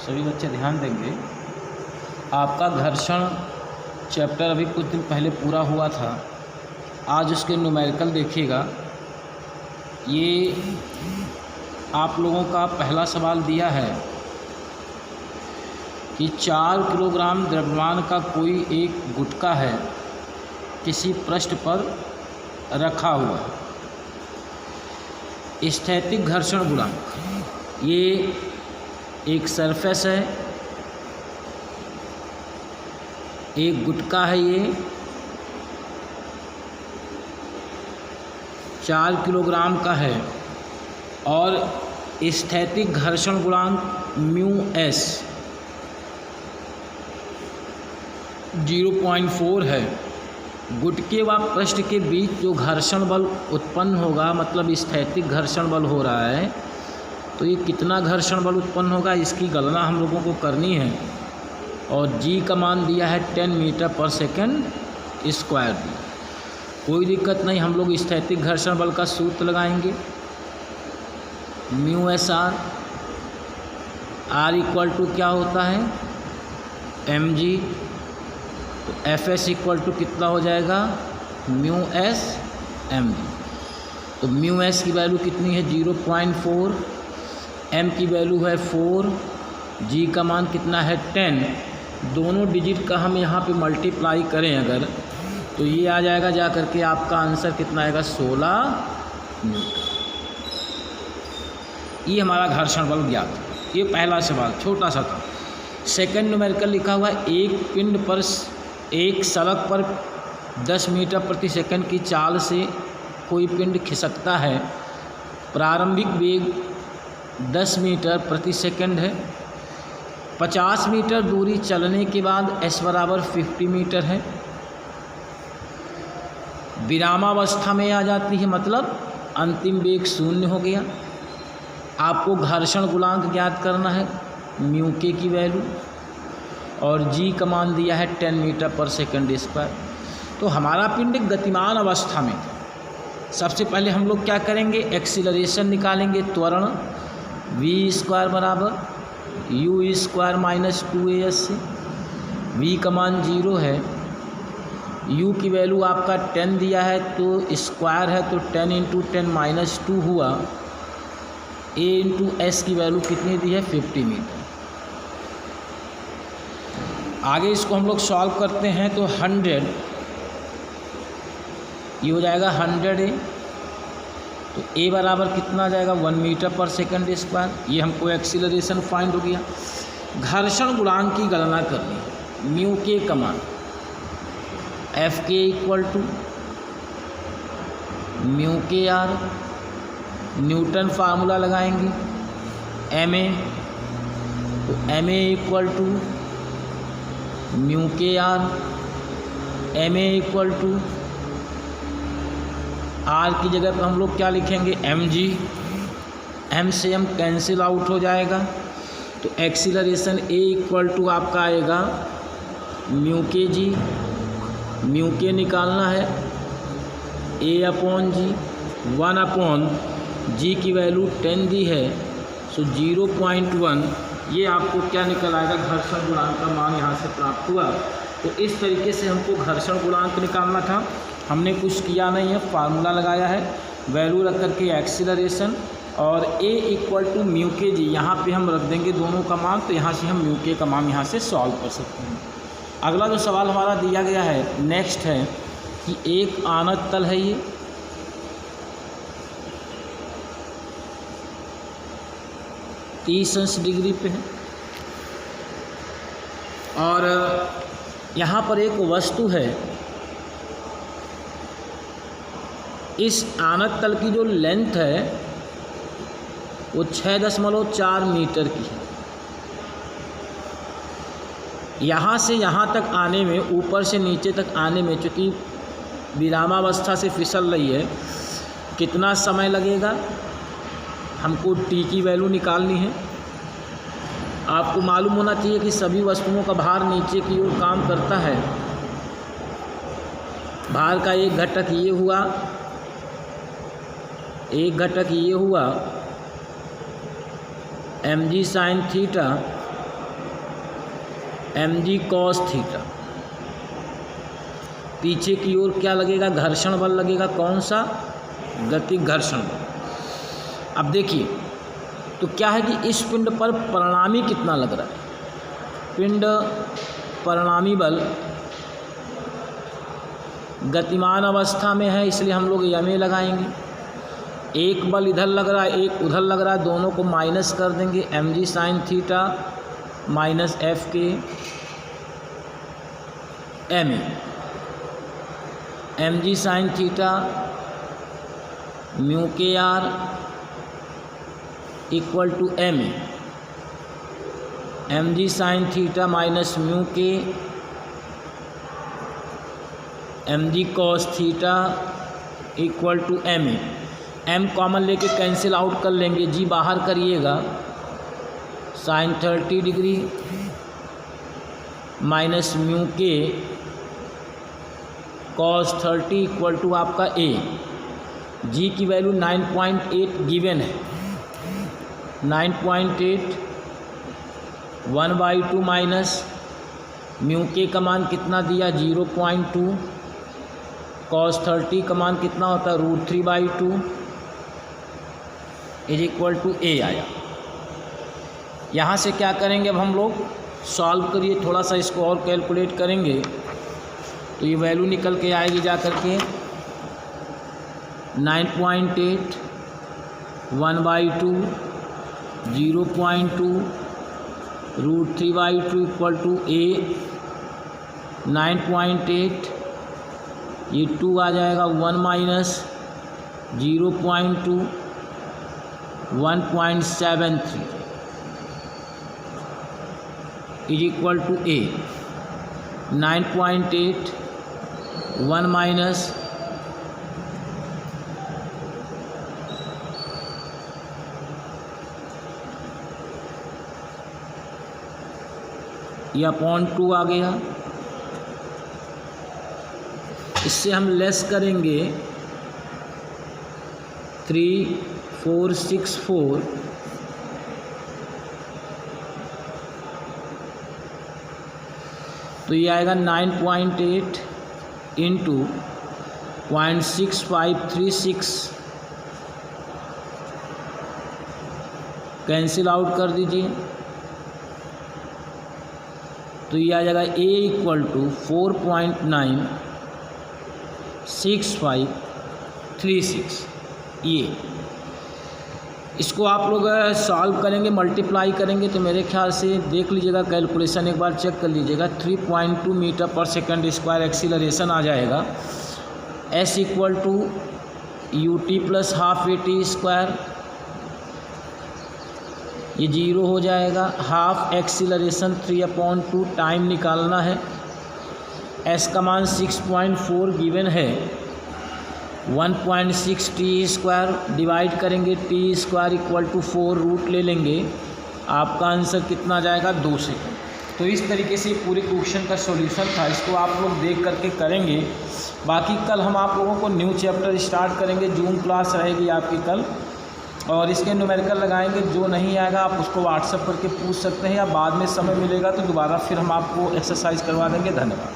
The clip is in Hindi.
सभी बच्चे ध्यान देंगे। आपका घर्षण चैप्टर अभी कुछ दिन पहले पूरा हुआ था। आज उसके न्यूमेरिकल देखिएगा। ये आप लोगों का पहला सवाल दिया है कि 4 किलोग्राम द्रव्यमान का कोई एक गुटका है किसी पृष्ठ पर रखा हुआ। स्थैतिक घर्षण गुणांक, ये एक सरफेस है, एक गुटका है, ये 4 किलोग्राम का है और स्थैतिक घर्षण गुणांक म्यू एस 0.4 है। गुटके व पृष्ठ के बीच जो घर्षण बल उत्पन्न होगा, मतलब स्थैतिक घर्षण बल हो रहा है, तो ये कितना घर्षण बल उत्पन्न होगा इसकी गणना हम लोगों को करनी है। और जी का मान दिया है 10 मीटर पर सेकेंड स्क्वायर दी। कोई दिक्कत नहीं, हम लोग स्थैतिक घर्षण बल का सूत्र लगाएंगे। Mu s R equal to क्या होता है एम जी, तो एफ एस इक्वल टू कितना हो जाएगा म्यू एस एम जी। तो म्यू एस की वैल्यू कितनी है 0.4, एम की वैल्यू है 4, जी का मान कितना है 10। दोनों डिजिट का हम यहाँ पे मल्टीप्लाई करें अगर, तो ये आ जाएगा जा करके आपका आंसर कितना आएगा 16 न्यूटन। ये हमारा घर्षण बल ज्ञात है। ये पहला सवाल छोटा सा था। सेकंड न्यूमेरिकल लिखा हुआ है एक सड़क पर 10 मीटर प्रति सेकंड की चाल से कोई पिंड खिसकता है। प्रारंभिक वेग 10 मीटर प्रति सेकंड है। 50 मीटर दूरी चलने के बाद s बराबर 50 मीटर है। विरामावस्था में आ जाती है, मतलब अंतिम वेग 0 हो गया। आपको घर्षण गुणांक ज्ञात करना है, म्यू के की वैल्यू, और जी का मान दिया है 10 मीटर पर सेकंड स्क्वायर। तो हमारा पिंड गतिमान अवस्था में, सबसे पहले हम लोग क्या करेंगे, एक्सीलरेशन निकालेंगे, त्वरण v स्क्वायर बराबर u स्क्वायर माइनस 2as से। v का मान 0 है, u की वैल्यू आपका 10 दिया है तो स्क्वायर है, तो 10 इंटू 10 माइनस 2 हुआ। a इंटू एस की वैल्यू कितनी दी है 50 मीटर। आगे इसको हम लोग सॉल्व करते हैं तो 100, ये हो जाएगा 100a, तो a बराबर कितना आ जाएगा 1 मीटर पर सेकंड स्क्वायर। ये हमको एक्सीलरेशन फाइंड हो गया। घर्षण गुणांक की गणना करनी है, म्यू के का मान F K equal to mu K R, Newton formula लगाएंगे, एम ए, तो M A equal to mu K R, M A equal to R की जगह पर हम लोग क्या लिखेंगे एम जी, एम से एम कैंसिल आउट हो जाएगा, तो एक्सीलरेशन ए इक्वल टू आपका आएगा म्यू के जी, म्यू के निकालना है ए अपॉन जी, 1 अपॉन जी की वैल्यू 10 दी है, सो 0.1, ये आपको क्या निकल आएगा घर्षण गुणांक का मान यहाँ से प्राप्त हुआ। तो इस तरीके से हमको घर्षण गुणांक निकालना था। हमने कुछ किया नहीं है, फार्मूला लगाया है, वैल्यू रख करके एक्सीलरेशन और a इक्वल टू म्यू के जी यहाँ पे हम रख देंगे दोनों का मान, तो यहाँ से हम म्यू के का मान यहाँ से सॉल्व कर सकते हैं। अगला जो सवाल हमारा दिया गया है नेक्स्ट है कि एक आनत तल है, ये 30 डिग्री पे है और यहाँ पर एक वस्तु है। इस आनत तल की जो लेंथ है वो 6.4 मीटर की है। यहाँ से यहाँ तक आने में, ऊपर से नीचे तक आने में, चूँकि विरामावस्था से फिसल रही है, कितना समय लगेगा, हमको टी की वैल्यू निकालनी है। आपको मालूम होना चाहिए कि सभी वस्तुओं का भार नीचे की ओर काम करता है। भार का एक घटक ये हुआ, एक घटक ये हुआ mg sine theta mg cos theta. पीछे की ओर क्या लगेगा, घर्षण बल लगेगा, कौन सा, गति घर्षण बल। अब देखिए तो क्या है कि इस पिंड पर परिणामी कितना लग रहा है, पिंड परिणामी बल गतिमान अवस्था में है, इसलिए हम लोग ma लगाएंगे। एक बल इधर लग रहा है, एक उधर लग रहा है, दोनों को माइनस कर देंगे, mg sine theta minus F K ma, mg sine theta mu K R equal to ma, mg sine theta minus mu K mg cos theta equal to ma। m common लेके कैंसिल आउट कर लेंगे, g बाहर करिएगा, sine 30 degree minus mu K cos 30 equal to आपका a। g की वैल्यू 9.8 गिवन है, 9.8 1/2 माइनस म्यू के का मान कितना दिया 0.2, कॉस 30 का मान कितना होता है √3/2 इज इक्वल टू a आया। यहाँ से क्या करेंगे, अब हम लोग सॉल्व करिए, थोड़ा सा इसको और कैलकुलेट करेंगे तो ये वैल्यू निकल के आएगी जा कर के 9.8 1/2 0.2 √3/2 इक्वल टू a। 9.8 ये 2 आ जाएगा, 1 minus 0.2 1.73 is equal to a। 9.8 1 minus या 0.2 आ गया, इससे हम लेस करेंगे 3464 तो ये आएगा 9.8 इंटू 0.6536 कैंसिल आउट कर दीजिए तो ये आ जाएगा a इक्वल टू 4.96536। ये इसको आप लोग सॉल्व करेंगे, मल्टीप्लाई करेंगे तो मेरे ख्याल से देख लीजिएगा, कैलकुलेशन एक बार चेक कर लीजिएगा, 3.2 मीटर पर सेकंड स्क्वायर एक्सीलरेशन आ जाएगा। s equal to ut plus half at square, ये 0 हो जाएगा, हाफ एक्सीलरेशन 3/2 टाइम निकालना है, s का मान 6.4 गिवन है, 1.6 टी स्क्वायर डिवाइड करेंगे T square equal to 4 root ले लेंगे, आपका आंसर कितना जाएगा 2 सेकंड। तो इस तरीके से पूरे क्वेश्चन का सॉल्यूशन था, इसको आप लोग देख करके करेंगे। बाकी कल हम आप लोगों को न्यू चैप्टर स्टार्ट करेंगे, जूम क्लास रहेगी आपकी कल, और इसके न्यूमेरिकल लगाएंगे। जो नहीं आएगा आप उसको व्हाट्सएप करके पूछ सकते हैं, या बाद में समय मिलेगा तो दोबारा फिर हम आपको एक्सरसाइज करवा देंगे। धन्यवाद।